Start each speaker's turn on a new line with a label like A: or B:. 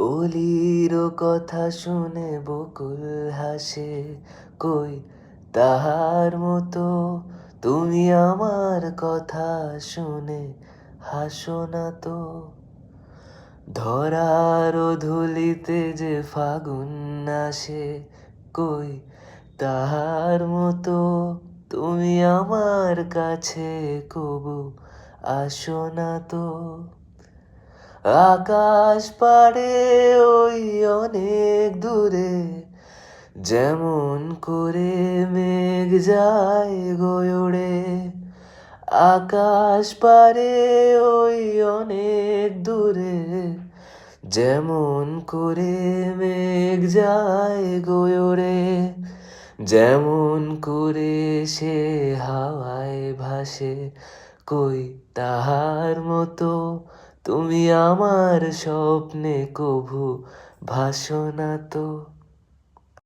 A: অলির কথা শুনে বকুল হাসে, কই তাহার মতো তুমি আমার কথা শুনে হাসো না তো। ধরার ধুলিতে যে ফাগুন আসে, কই তাহার মতো তুমি আমার কাছে কবু আসো না তো। আকাশ পাড়ে ওই অনেক দূরে, যেমন করে মেঘ যায় গয়ুড়ে। আকাশ পাড়ে ওই অনেক দূরে, যেমন করে মেঘ যায় গয়ুড়ে। যেমন করে সে হাওয়ায় ভাসে, কই তাহার মতো তুমি আমার স্বপ্নে কভু ভাসো না তো।